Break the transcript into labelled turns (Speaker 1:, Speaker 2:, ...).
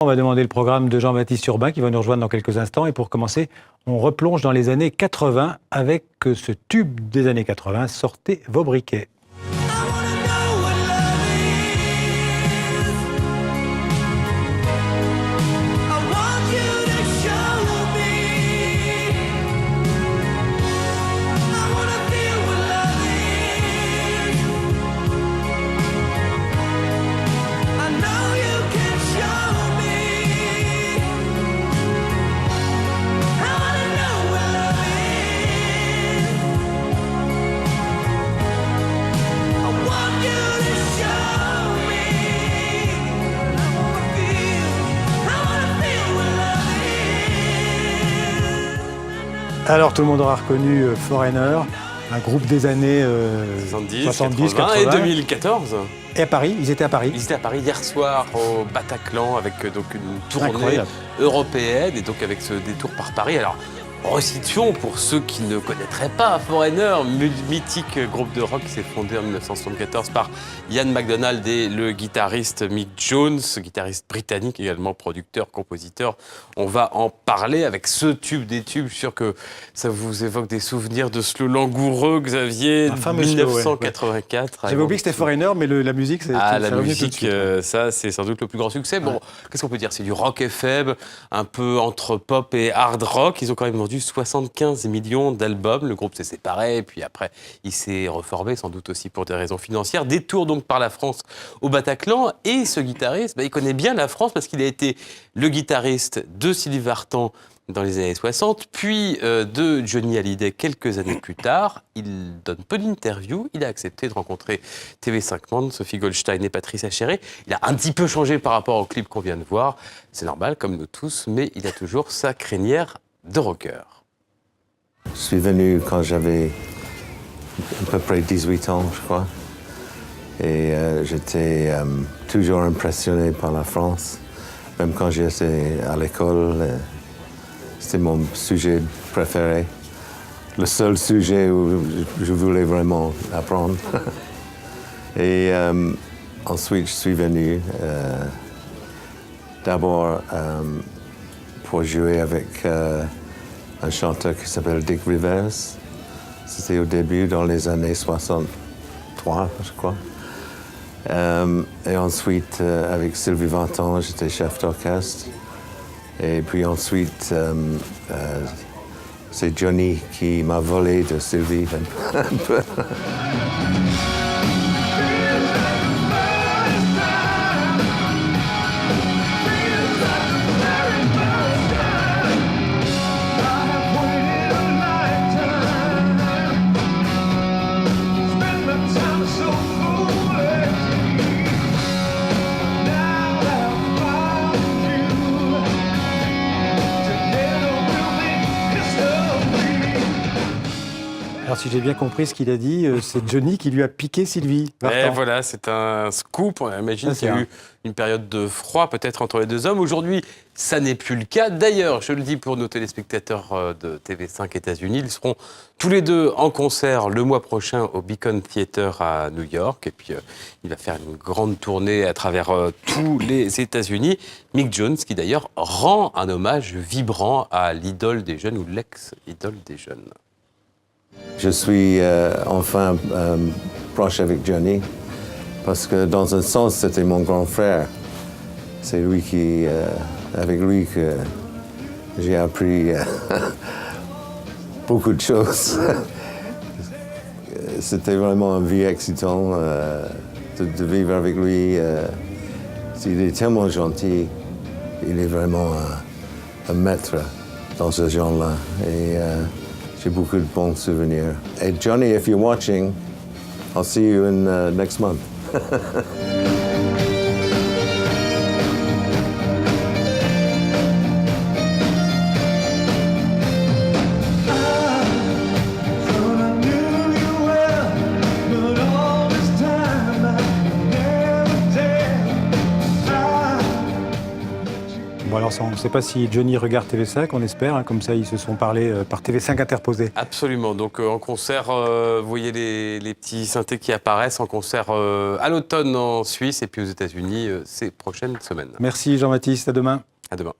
Speaker 1: On va demander le programme de Jean-Baptiste Urbain qui va nous rejoindre dans quelques instants. Et pour commencer, on replonge dans les années 80 avec ce tube des années 80, Sortez vos briquets. Alors tout le monde aura reconnu Foreigner, un groupe des années 70, 80
Speaker 2: et 2014.
Speaker 1: Et à Paris, ils étaient à Paris.
Speaker 2: Ils étaient à Paris hier soir au Bataclan avec donc une tournée
Speaker 1: Incroyable.
Speaker 2: européenne et donc avec ce détour par Paris. Alors, resituons pour ceux qui ne connaîtraient pas Foreigner, mythique groupe de rock qui s'est fondé en 1974 par Ian MacDonald et le guitariste Mick Jones, guitariste britannique également, producteur, compositeur. On va en parler avec ce tube des tubes. Je suis sûr que ça vous évoque des souvenirs de ce langoureux, Xavier,
Speaker 1: Un fameux
Speaker 2: 1984.
Speaker 1: J'avais oublié que c'était Foreigner, mais la musique, c'est
Speaker 2: la musique, ça c'est sans doute le plus grand succès. Bon, qu'est-ce qu'on peut dire? C'est du rock FM, un peu entre pop et hard rock. Ils ont quand même vendu 75 millions d'albums. Le groupe s'est séparé, puis après, il s'est reformé, sans doute aussi pour des raisons financières. Détour donc par la France au Bataclan. Et ce guitariste, il connaît bien la France parce qu'il a été le guitariste de Sylvie Vartan dans les années 60, puis de Johnny Hallyday quelques années plus tard. Il donne peu d'interviews. Il a accepté de rencontrer TV5 Monde, Sophie Goldstein et Patrice Achéré. Il a un petit peu changé par rapport au clip qu'on vient de voir. C'est normal, comme nous tous, mais il a toujours sa crinière de rocker.
Speaker 3: Je suis venu quand j'avais à peu près 18 ans, je crois. Et j'étais toujours impressionné par la France. Même quand j'étais à l'école, c'était mon sujet préféré. Le seul sujet où je voulais vraiment apprendre. Et ensuite, je suis venu d'abord pour jouer avec un chanteur qui s'appelle Dick Rivers. C'était au début, dans les années 63, je crois. Et ensuite, avec Sylvie Vartan, j'étais chef d'orchestre. Et puis ensuite, c'est Johnny qui m'a volé de Sylvie un peu.
Speaker 1: Alors si j'ai bien compris ce qu'il a dit, c'est Johnny qui lui a piqué Sylvie Vartan.
Speaker 2: Et voilà, c'est un scoop. On imagine qu'il y a eu une période de froid peut-être entre les deux hommes. Aujourd'hui, ça n'est plus le cas. D'ailleurs, je le dis pour nos téléspectateurs de TV5 États-Unis, ils seront tous les deux en concert le mois prochain au Beacon Theatre à New York. Et puis, il va faire une grande tournée à travers tous les États-Unis. Mick Jones, qui d'ailleurs rend un hommage vibrant à l'idole des jeunes ou l'ex-idole des jeunes.
Speaker 3: Je suis enfin proche avec Johnny, parce que dans un sens, c'était mon grand frère. C'est lui avec lui que j'ai appris beaucoup de choses. C'était vraiment une vie excitante de vivre avec lui. Il est tellement gentil, il est vraiment un maître dans ce genre-là. Et j'ai beaucoup de bons souvenirs. Et Johnny, if you're watching, I'll see you in next month.
Speaker 1: Bon alors on ne sait pas si Johnny regarde TV5, on espère, hein, comme ça ils se sont parlé par TV5 interposé.
Speaker 2: Absolument, donc en concert, vous voyez les petits synthés qui apparaissent en concert à l'automne en Suisse et puis aux États-Unis ces prochaines semaines.
Speaker 1: Merci Jean-Baptiste, à demain.
Speaker 2: À demain.